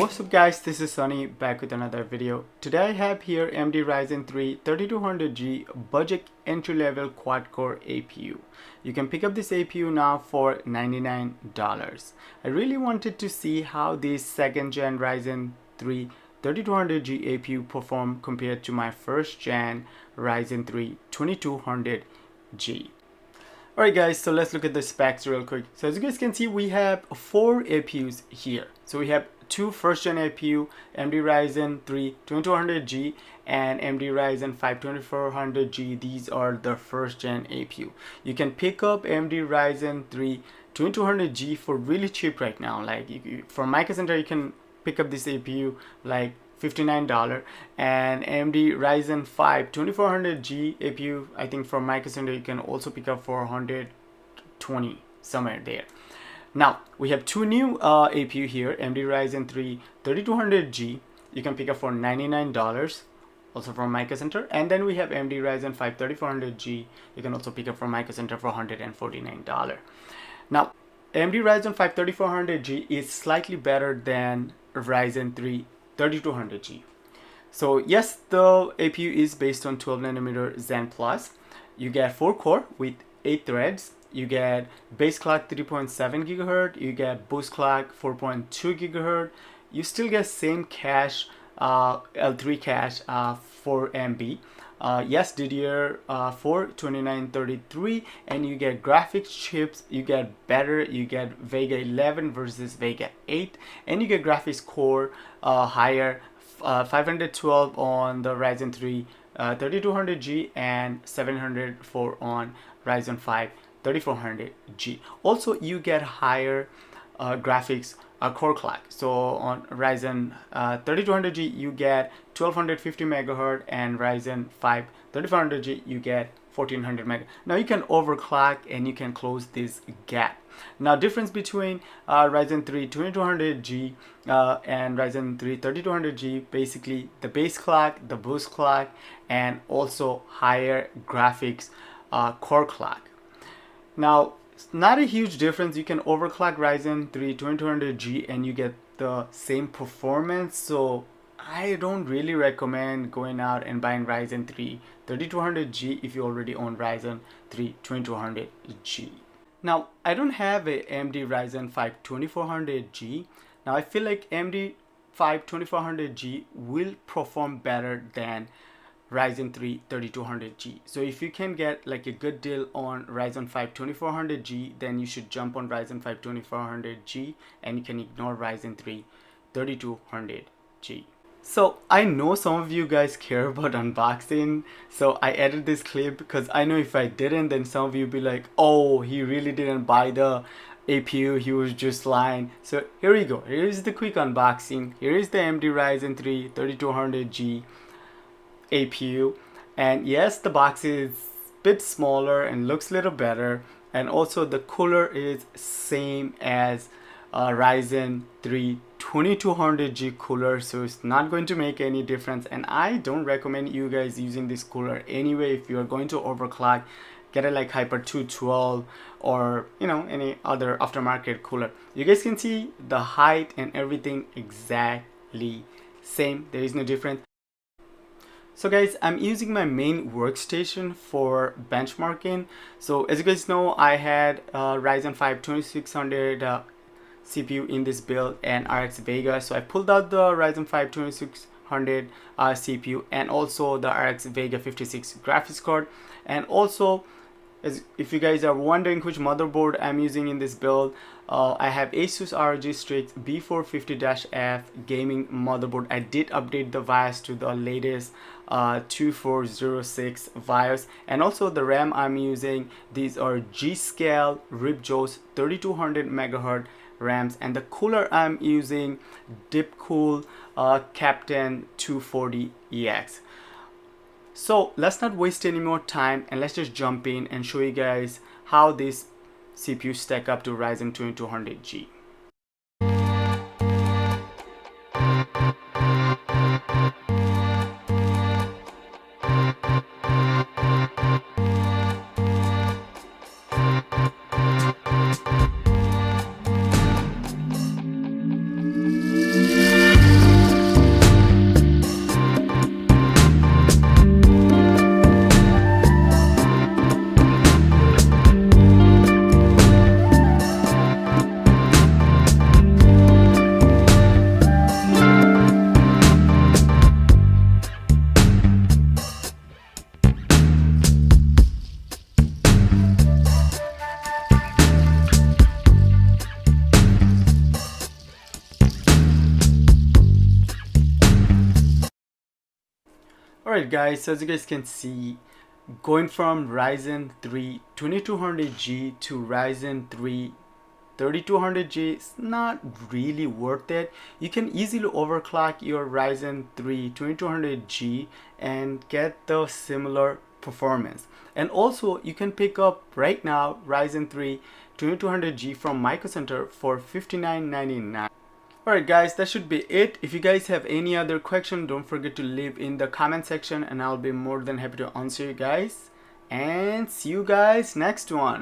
What's up guys, this is Sunny back with another video. Today I have here AMD Ryzen 3 3200G budget entry-level quad-core APU. You can pick up this APU now for $99. I really wanted to see how this second gen Ryzen 3 3200G APU perform compared to my first gen Ryzen 3 2200G. Alright guys, so let's look at the specs real quick. So as you guys can see, we have 4 APUs here. So we have two first gen APU, AMD Ryzen 3 2200G and AMD Ryzen 5 2400G. These are the first gen APU. You can pick up AMD Ryzen 3 2200G for really cheap right now. Like from Micro Center you can pick up this APU like $59, and AMD Ryzen 5 2400G APU, I think from Micro Center you can also pick up for $120, somewhere there. Now we have two new APU here, AMD Ryzen 3 3200G, you can pick up for $99, also from Micro Center, and then we have AMD Ryzen 5 3400G, you can also pick up from Micro Center for $149. Now AMD Ryzen 5 3400G is slightly better than Ryzen 3 3200G. So yes, the APU is based on 12nm Zen Plus. You get 4 core with 8 threads. You get base clock 3.7 GHz. You get boost clock 4.2 GHz. You still get same cache, L3 cache, 4 MB. Yes, DDR4 2933, and you get graphics chips. You get better. You get Vega 11 versus Vega 8, and you get graphics core higher, 512 on the Ryzen 3 3200G and 704 on Ryzen 5 3400G. Also, you get higher graphics core clock. So on Ryzen 3200G you get 1250 MHz, and Ryzen 5 3400G you get 1400 MHz. Now you can overclock and you can close this gap. Now difference between Ryzen 3 2200G and Ryzen 3 3200G, basically the base clock, the boost clock, and also higher graphics core clock. Now it's not a huge difference. You can overclock Ryzen 3 2200G and you get the same performance. So I don't really recommend going out and buying Ryzen 3 3200G if you already own Ryzen 3 2200G. Now I don't have a AMD Ryzen 5 2400G. Now I feel like AMD 5 2400G will perform better than Ryzen 3 3200G. So if you can get like a good deal on Ryzen 5 2400G, then you should jump on Ryzen 5 2400G and you can ignore Ryzen 3 3200G. So I know some of you guys care about unboxing, so I edited this clip because I know if I didn't, then some of you be like, oh, he really didn't buy the APU, he was just lying. So here we go. Here is the quick unboxing. Here is the AMD Ryzen 3 3200G APU, and yes, the box is a bit smaller and looks a little better, and also the cooler is same as Ryzen 3 2200G cooler, so it's not going to make any difference. And I don't recommend you guys using this cooler anyway. If you are going to overclock, get it like Hyper 212 or you know, any other aftermarket cooler. You guys can see the height and everything exactly same, there is no difference. So guys, I'm using my main workstation for benchmarking. So as you guys know, I had Ryzen 5 2600 CPU in this build and RX Vega. So I pulled out the Ryzen 5 2600 CPU and also the RX Vega 56 graphics card. And also, if you guys are wondering which motherboard I'm using in this build, I have Asus ROG Strix B450-F gaming motherboard. I did update the BIOS to the latest 2406 BIOS, and also the RAM I'm using, these are G-Scale Ripjaws 3200 MHz RAMs, and the cooler I'm using Deepcool Captain 240EX. So let's not waste any more time and let's just jump in and show you guys how this CPU stack up to Ryzen 2200G. Alright guys, so as you guys can see, going from Ryzen 3 2200G to Ryzen 3 3200G is not really worth it. You can easily overclock your Ryzen 3 2200G and get the similar performance. And also you can pick up right now Ryzen 3 2200G from Micro Center for $59.99. Alright guys, that should be it. If you guys have any other question, don't forget to leave in the comment section and I'll be more than happy to answer you guys. And see you guys next one.